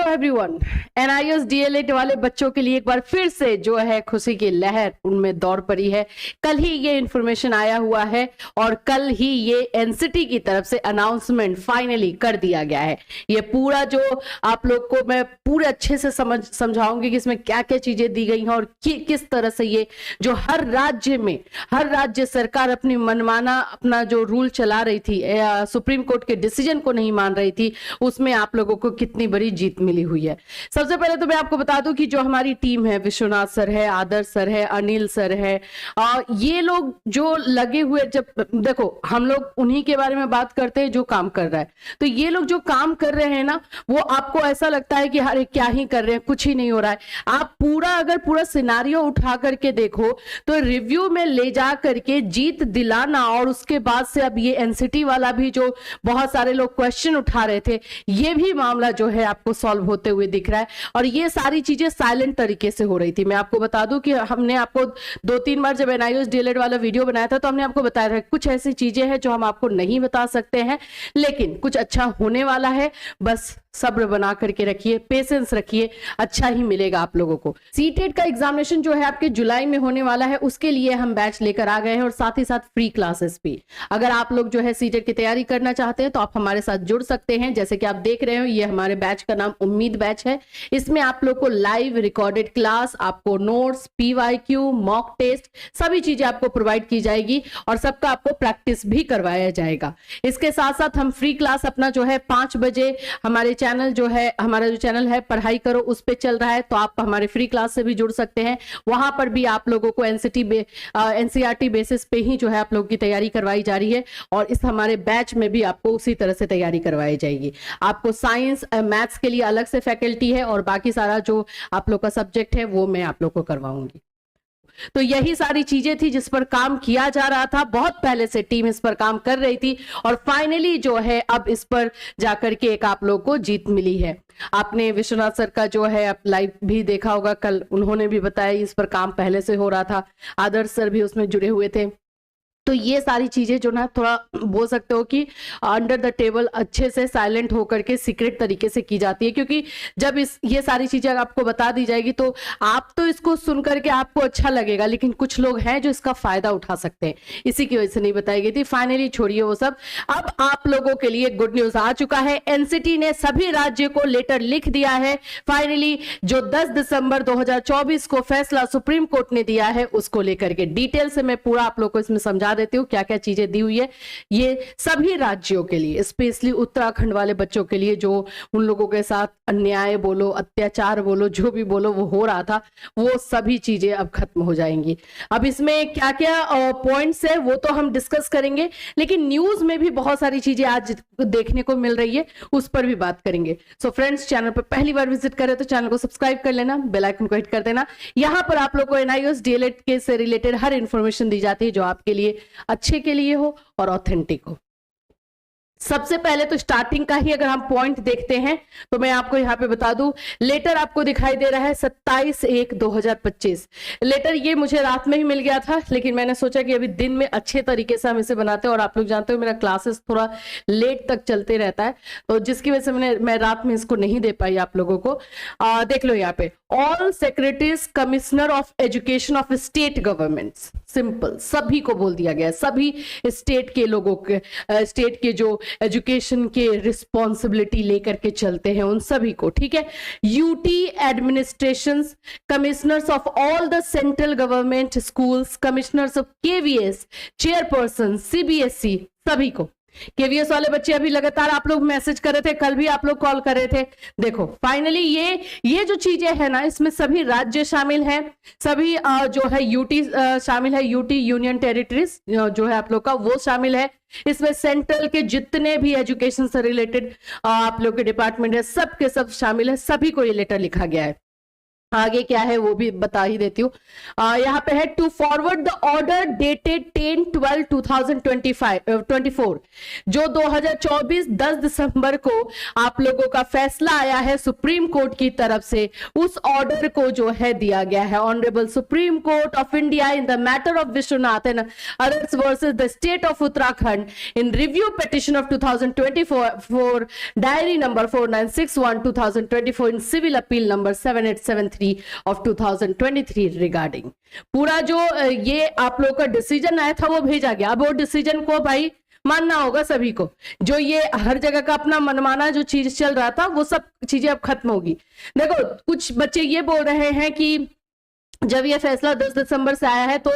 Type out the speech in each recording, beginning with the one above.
Everyone, NIS DElEd वाले बच्चों के लिए एक बार फिर से जो है खुशी की लहर उनमें दौड़ पड़ी है। कल ही ये इन्फॉर्मेशन आया हुआ है और कल ही ये एनसीटी की तरफ से अनाउंसमेंट फाइनली कर दिया गया है। ये पूरा जो आप लोग को मैं पूरे अच्छे से समझाऊंगी कि इसमें क्या क्या चीजें दी गई हैं और किस तरह से ये जो हर राज्य में हर राज्य सरकार अपनी मनमाना अपना जो रूल चला रही थी, सुप्रीम कोर्ट के डिसीजन को नहीं मान रही थी, उसमें आप लोगों को कितनी बड़ी जीत मिली हुई है। सबसे पहले तो मैं आपको बता दूं कि जो हमारी टीम है, विश्वनाथ सर है, आदर्श सर है, अनिल सर है, ये लोग जो लगे हुए, जब देखो हम लोग उन्हीं के बारे में बात करते हैं जो काम कर रहा है, तो ये लोग जो काम कर रहे हैं ना, वो आपको ऐसा लगता है कि अरे क्या ही कर रहे हैं, कुछ ही नहीं हो रहा है। आप अगर पूरा सिनारियो उठा करके देखो तो रिव्यू में ले जा करके जीत दिलाना, और उसके बाद से अब ये एनसीटी वाला भी जो बहुत सारे लोग क्वेश्चन उठा रहे थे, ये भी मामला जो है आपको सॉल्व होते हुए दिख रहा है। और ये सारी चीजें साइलेंट तरीके से हो रही थी। मैं आपको बता दूं कि हमने आपको 2-3 बार जब एनआईएस डीएलएड वाला वीडियो बनाया था तो हमने आपको बताया था कुछ ऐसी चीजें हैं जो हम आपको नहीं बता सकते हैं, लेकिन कुछ अच्छा होने वाला है। बस सब्र बना करके रखिए, पेशेंस रखिए, अच्छा ही मिलेगा आप लोगों को। सीटेट का एग्जामिनेशन जो है आपके जुलाई में होने वाला है, उसके लिए हम बैच लेकर आ गए हैं और साथ ही साथ फ्री क्लासेस भी। अगर आप लोग जो है सीटेट की तैयारी करना चाहते हैं तो आप हमारे साथ जुड़ सकते हैं। जैसे कि आप देख रहे हो, ये हमारे बैच का नाम उम्मीद बैच है। इसमें आप लोग को लाइव रिकॉर्डेड क्लास, आपको नोट्स, पीवाईक्यू, मॉक टेस्ट, सभी चीजें आपको प्रोवाइड की जाएगी और सबका आपको प्रैक्टिस भी करवाया जाएगा। इसके साथ साथ हम फ्री क्लास अपना जो है 5 बजे हमारे चैनल जो है, हमारा जो चैनल है पढ़ाई करो, उस पे चल रहा है, तो आप हमारे फ्री क्लास से भी जुड़ सकते हैं। वहां पर भी आप लोगों को एनसीईआरटी बेसिस पे ही जो है आप लोगों की तैयारी करवाई जा रही है और इस हमारे बैच में भी आपको उसी तरह से तैयारी करवाई जाएगी। आपको साइंस मैथ्स के लिए अलग से फैकल्टी है और बाकी सारा जो आप लोग का सब्जेक्ट है वो मैं आप लोग को करवाऊंगी। तो यही सारी चीजें थी जिस पर काम किया जा रहा था। बहुत पहले से टीम इस पर काम कर रही थी और फाइनली जो है अब इस पर जाकर के एक आप लोग को जीत मिली है। आपने विश्वनाथ सर का जो है आप लाइव भी देखा होगा, कल उन्होंने भी बताया इस पर काम पहले से हो रहा था। आदर्श सर भी उसमें जुड़े हुए थे। तो ये सारी चीजें जो ना थोड़ा बोल सकते हो कि अंडर द टेबल अच्छे से साइलेंट होकर के सीक्रेट तरीके से की जाती है, क्योंकि जब ये सारी चीजें आपको बता दी जाएगी तो आप तो इसको सुन करके आपको अच्छा लगेगा, लेकिन कुछ लोग हैं जो इसका फायदा उठा सकते हैं, इसी की वजह से नहीं बताई गई थी। फाइनली छोड़िए वो सब, अब आप लोगों के लिए गुड न्यूज आ चुका है। एनसीटी ने सभी राज्य को लेटर लिख दिया है। फाइनली जो 10 दिसंबर 2024 को फैसला सुप्रीम कोर्ट ने दिया है उसको लेकर के डिटेल से मैं पूरा आप लोग को इसमें समझा देती हूँ क्या क्या चीजें दी हुई है। ये सभी राज्यों के लिए, स्पेशली उत्तराखंड वाले बच्चों के लिए जो उन लोगों के साथ अन्याय बोलो, अत्याचार बोलो, जो भी बोलो वो हो रहा था, वो सभी चीजें अब खत्म हो जाएंगी। अब इसमें क्या क्या पॉइंट्स है वो तो हम डिस्कस करेंगे, लेकिन न्यूज में भी बहुत सारी चीजें आज देखने को मिल रही है, उस पर भी बात करेंगे। सो फ्रेंड्स, चैनल पर पहली बार विजिट करें तो चैनल को सब्सक्राइब कर लेना, बेल आइकन को हिट कर देना। यहाँ पर आप लोग को एनआईएस डीएलएड के से रिलेटेड हर इंफॉर्मेशन दी जाती है जो आपके लिए अच्छे के लिए हो और ऑथेंटिक हो। सबसे पहले तो स्टार्टिंग का ही अगर हम पॉइंट देखते हैं तो मैं आपको यहाँ पे बता दूं, लेटर आपको दिखाई दे रहा है 27/1/2025। लेटर ये मुझे रात में ही मिल गया था, लेकिन मैंने सोचा कि अभी दिन में अच्छे तरीके से हम इसे बनाते हैं, और आप लोग जानते हो मेरा क्लासेस थोड़ा लेट तक चलते रहता है, तो जिसकी वजह से मैं रात में इसको नहीं दे पाई आप लोगों को। देख लो यहाँ पे, all secretaries commissioner of education of state governments, simple सभी को बोल दिया गया, सभी स्टेट के लोगों के, स्टेट के जो एजुकेशन के रिस्पॉन्सिबिलिटी लेकर के चलते हैं उन सभी को, ठीक है। UT administration, commissioners of all the central government schools, commissioners of KVS, chairperson CBSE, सभी को। केवीएस वाले बच्चे अभी लगातार आप लोग मैसेज कर रहे थे, कल भी आप लोग कॉल कर रहे थे। देखो फाइनली ये जो चीजें है ना, इसमें सभी राज्य शामिल हैं, सभी जो है यूटी शामिल है, यूटी यूनियन टेरिटरीज जो है आप लोग का वो शामिल है। इसमें सेंट्रल के जितने भी एजुकेशन से रिलेटेड आप लोग के डिपार्टमेंट है, सब के सब शामिल है, सभी को ये लेटर लिखा गया है। आगे क्या है वो भी बता ही देती हूँ। यहाँ पे है to forward the order dated 10/12/2024, जो 2024 10 दिसंबर को आप लोगों का फैसला आया है सुप्रीम कोर्ट की तरफ से, उस ऑर्डर को जो है दिया गया है। Honourable supreme court of India in the matter of Vishwanath and others versus the state of Uttarakhand in review petition of 2024 diary number 4961/2024 in civil appeal number 7873 of 2023 regarding. पूरा जो ये आप लोगों का डिसीजन आया था वो भेजा गया। अब वो डिसीजन को भाई मानना होगा सभी को। जो ये हर जगह का अपना मनमाना जो चीज चल रहा था वो सब चीजें अब खत्म होगी। देखो कुछ बच्चे ये बोल रहे हैं कि जब ये फैसला 10 दिसंबर से आया है तो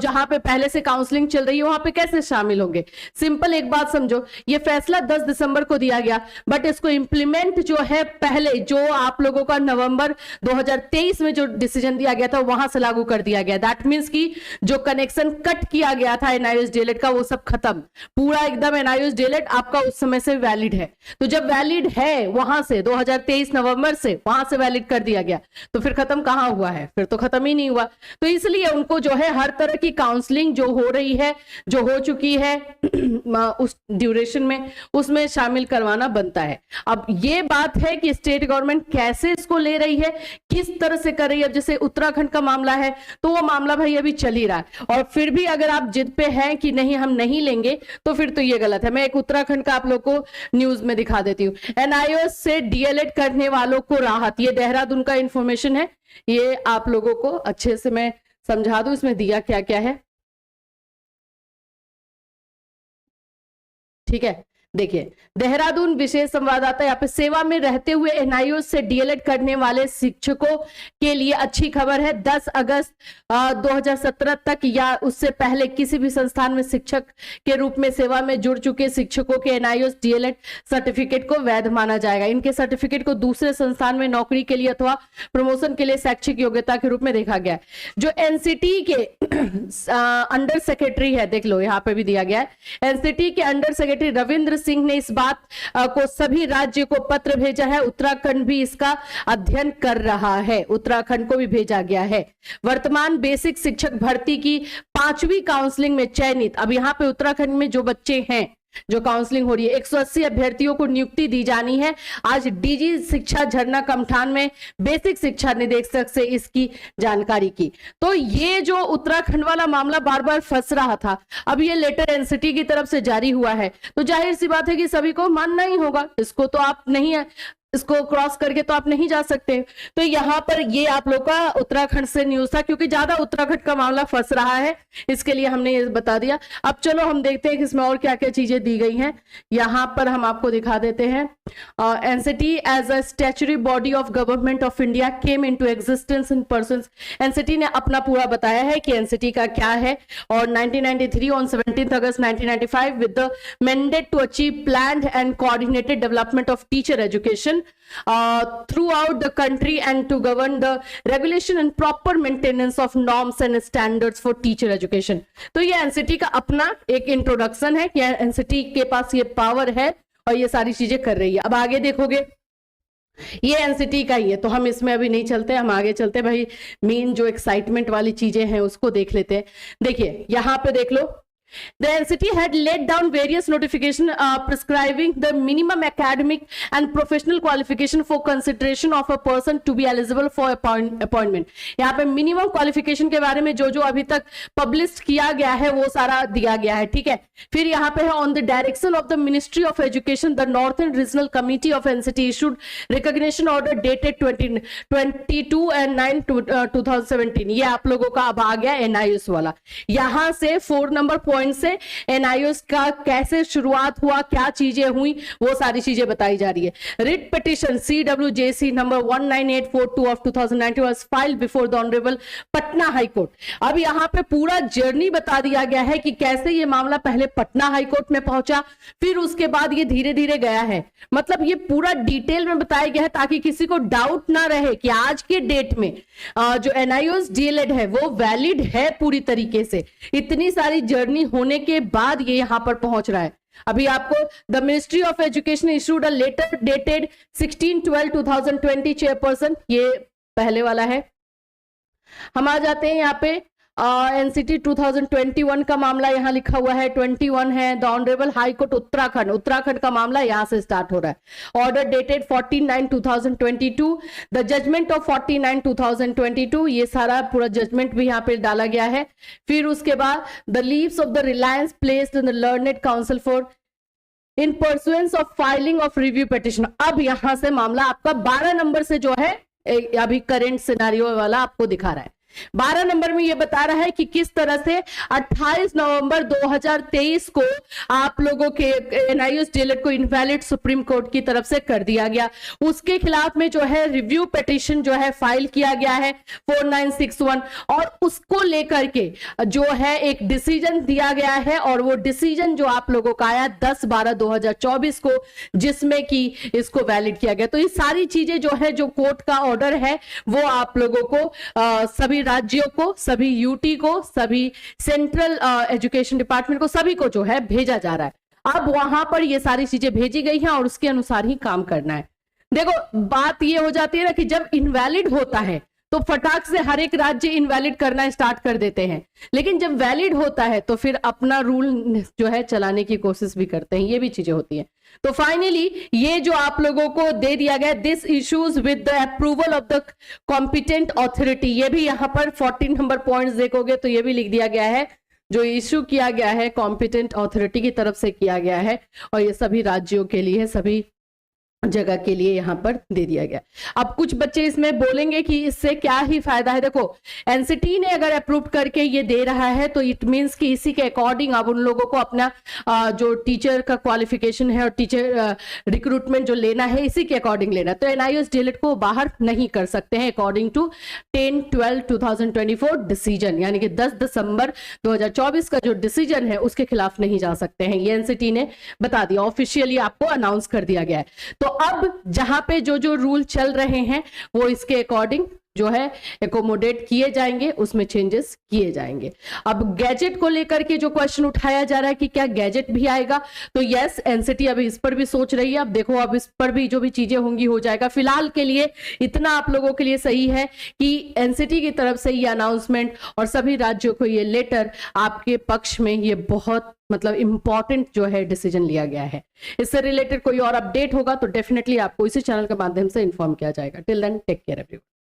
जहां पे पहले से काउंसलिंग चल रही है वहां पे कैसे शामिल होंगे। सिंपल एक बात समझो, ये फैसला 10 दिसंबर को दिया गया, बट इसको इंप्लीमेंट जो है पहले जो आप लोगों का नवंबर 2023 में जो डिसीजन दिया गया था वहां से लागू कर दिया गया। दैट मींस कि जो कनेक्शन कट किया गया था एनआईओएस डीएलएड का वो सब खत्म, पूरा एकदम एनआईओएस डीएलएड आपका उस समय से वैलिड है। तो जब वैलिड है वहां से 2023 नवंबर से वहां से वैलिड कर दिया गया तो फिर खत्म कहां हुआ है, फिर तो खत्म ही नहीं हुआ। तो इसलिए उनको जो है हर तरह की काउंसलिंग जो हो रही है, जो हो चुकी है उस ड्यूरेशन में, उसमें शामिल करवाना बनता है। अब ये बात है कि स्टेट गवर्नमेंट कैसे इसको ले रही है, किस तरह से कर रही है। जैसे उत्तराखंड का मामला है तो वो मामला भाई अभी चल ही रहा है, और फिर भी अगर आप जिद पे हैं कि नहीं हम नहीं लेंगे तो फिर तो ये गलत है। मैं एक उत्तराखंड का आप लोग को न्यूज में दिखा देती हूँ। एनआईओएस से डीएलएड करने वालों को राहत, ये देहरादून का इंफॉर्मेशन है, ये आप लोगों को अच्छे से मैं समझा दूं इसमें दिया क्या क्या है। ठीक है, देखिए देहरादून विशेष संवाददाता यहाँ पे सेवा में रहते हुए एनआईओएस से डीएलएड करने वाले शिक्षकों के लिए अच्छी खबर है। 10 अगस्त 2017 तक या उससे पहले किसी भी संस्थान में शिक्षक के रूप में सेवा में जुड़ चुके शिक्षकों के एनआईओएस डीएलएड सर्टिफिकेट को वैध माना जाएगा। इनके सर्टिफिकेट को दूसरे संस्थान में नौकरी के लिए अथवा प्रमोशन के लिए शैक्षिक योग्यता के रूप में देखा गया। जो एनसीटी के अंडर सेक्रेटरी है, देख लो यहाँ पे भी दिया गया है, एनसीटी के अंडर सेक्रेटरी रविंद्र सिंह ने इस बात को सभी राज्य को पत्र भेजा है। उत्तराखंड भी इसका अध्ययन कर रहा है, उत्तराखंड को भी भेजा गया है। वर्तमान बेसिक शिक्षक भर्ती की 5वीं काउंसलिंग में चयनित, अब यहाँ पे उत्तराखंड में जो बच्चे हैं जो काउंसलिंग हो रही है, 180 अभ्यर्थियों को नियुक्ति दी जानी है। आज डीजी शिक्षा झरना कमठान में बेसिक शिक्षा निदेशक से इसकी जानकारी की। तो ये जो उत्तराखंड वाला मामला बार बार फंस रहा था, अब ये लेटर एनसीटी की तरफ से जारी हुआ है, तो जाहिर सी बात है कि सभी को मानना ही होगा। इसको तो आप नहीं है, इसको क्रॉस करके तो आप नहीं जा सकते। तो यहाँ पर ये आप लोग का उत्तराखंड से न्यूज था, क्योंकि ज्यादा उत्तराखंड का मामला फंस रहा है, इसके लिए हमने ये बता दिया। अब चलो हम देखते हैं कि इसमें और क्या क्या चीजें दी गई हैं। यहाँ पर हम आपको दिखा देते हैं। NCT as a statutory body of government of India came into existence in persons. NCT ने अपना पूरा बताया है कि एनसीटी का क्या है, और 1993 on 17 August 1995 with the mandate to achieve planned and coordinated development of teacher education throughout the country and to govern the regulation and proper maintenance of norms and standards for teacher education। तो ये NCT का अपना एक introduction है कि NCT के पास ये power है और ये सारी चीजें कर रही है। अब आगे देखोगे ये एनसीटी का ही है, तो हम इसमें अभी नहीं चलते, हम आगे चलते भाई। मेन जो एक्साइटमेंट वाली चीजें हैं उसको देख लेते हैं। देखिए यहाँ पे देख लो, The NCT had laid down various notification prescribing the minimum academic and professional qualification for consideration of a person to be eligible for appointment। यहाँ पे मिनिमम क्वालिफिकेशन के बारे में जो जो अभी तक पब्लिश किया गया है वो सारा दिया गया है, ठीक है। फिर यहाँ पे है on the direction of the ministry of education the northern regional committee of NCT issued recognition order dated 22 and 9 2017। ये आप लोगों का अब आ गया एनआईओएस वाला। यहाँ से 4 नंबर पॉइंट से एनआईओएस का कैसे शुरुआत हुआ, क्या चीजें हुई, वो सारी चीजें बताई जा रही है। Writ petition CWJC number 19842 of 2019 was filed before the honourable Patna high court. अब यहाँ पे पूरा जर्नी बता दिया गया है कि कैसे ये मामला पहले पटना हाई कोर्ट में पहुंचा, फिर उसके बाद ये धीरे धीरे गया है। मतलब ये पूरा डिटेल में बताया गया है ताकि किसी को डाउट ना रहे कि आज के डेट में जो एनआईओएस डीएलएड है वो वैलिड है पूरी तरीके से। इतनी सारी जर्नी होने के बाद ये यहां पर पहुंच रहा है। अभी आपको the ministry of education issued a letter dated 16/12/2020 chairperson, ये पहले वाला है। हम आ जाते हैं यहाँ पे एनसीटी 2021 का मामला यहाँ लिखा हुआ है, 21 है। The honourable high court Uttarakhand का मामला यहाँ से स्टार्ट हो रहा है। Order dated 14/9/2022, the judgement of 14/9/2022, ये सारा पूरा जजमेंट भी यहाँ पे डाला गया है। फिर उसके बाद the leaves of the Reliance placed in the learned council for in pursuance of filing of review petition. अब यहां से मामला आपका 12 नंबर से जो है अभी करंट सिनेरियो वाला आपको दिखा रहा है। 12 नंबर में ये बता रहा है कि किस तरह से 28 नवंबर 2023 को आप लोगों के एनआईओएस डीएलएड को इनवैलिड सुप्रीम कोर्ट की तरफ से कर दिया गया। उसके खिलाफ में जो है रिव्यू पिटीशन जो है फाइल किया गया है 4961, और उसको लेकर के जो है एक डिसीजन दिया गया है, और वो डिसीजन जो आप लोगों का आया 10/12/2024 को, जिसमें कि इसको वैलिड किया गया। तो ये सारी चीजें जो है, जो कोर्ट का ऑर्डर है, वो आप लोगों को सभी राज्यों को, सभी यूटी को, सभी सेंट्रल एजुकेशन डिपार्टमेंट को, सभी को जो है भेजा जा रहा है। अब वहां पर ये सारी चीजें भेजी गई हैं और उसके अनुसार ही काम करना है। देखो बात ये हो जाती है ना कि जब इनवैलिड होता है तो फटाक से हर एक राज्य इनवैलिड करना स्टार्ट कर देते हैं, लेकिन जब वैलिड होता है तो फिर अपना रूल जो है चलाने की कोशिश भी करते हैं। ये भी चीजें होती हैं। तो फाइनली ये जो आप लोगों को दे दिया गया, this issues with the approval of the competent authority, ये भी यहाँ पर 14 नंबर पॉइंट्स देखोगे तो ये भी लिख दिया गया है, जो इश्यू किया गया है कॉम्पिटेंट ऑथोरिटी की तरफ से किया गया है, और ये सभी राज्यों के लिए, सभी जगह के लिए यहाँ पर दे दिया गया। अब कुछ बच्चे इसमें बोलेंगे कि इससे क्या ही फायदा है। देखो एनसीटी ने अगर अप्रूव करके ये दे रहा है तो इट मींस कि इसी के अकॉर्डिंग अब उन लोगों को अपना जो टीचर का क्वालिफिकेशन है और टीचर रिक्रूटमेंट जो लेना है, इसी के अकॉर्डिंग लेना है। तो एनआईओएस डीएलएड को बाहर नहीं कर सकते हैं अकॉर्डिंग टू 10/12/2024 डिसीजन, यानी कि 10 दिसंबर 2024 का जो डिसीजन है उसके खिलाफ नहीं जा सकते हैं। ये एनसीटी ने बता दिया, ऑफिशियली आपको अनाउंस कर दिया गया है। तो अब जहां पे जो जो रूल चल रहे हैं वो इसके अकॉर्डिंग जो है एकोमोडेट किए जाएंगे, उसमें चेंजेस किए जाएंगे। अब गैजेट को लेकर के जो क्वेश्चन उठाया जा रहा है कि क्या गैजेट भी आएगा, तो यस एनसीटी अभी इस पर भी सोच रही है। अब देखो अब इस पर भी जो भी चीजें होंगी हो जाएगा। फिलहाल के लिए इतना आप लोगों के लिए सही है कि एनसीटी की तरफ से ये अनाउंसमेंट और सभी राज्यों को ये लेटर आपके पक्ष में, ये बहुत मतलब इंपॉर्टेंट जो है डिसीजन लिया गया है। इससे रिलेटेड कोई और अपडेट होगा तो डेफिनेटली आपको इसी चैनल के माध्यम से इन्फॉर्म किया जाएगा। Till then take care everyone.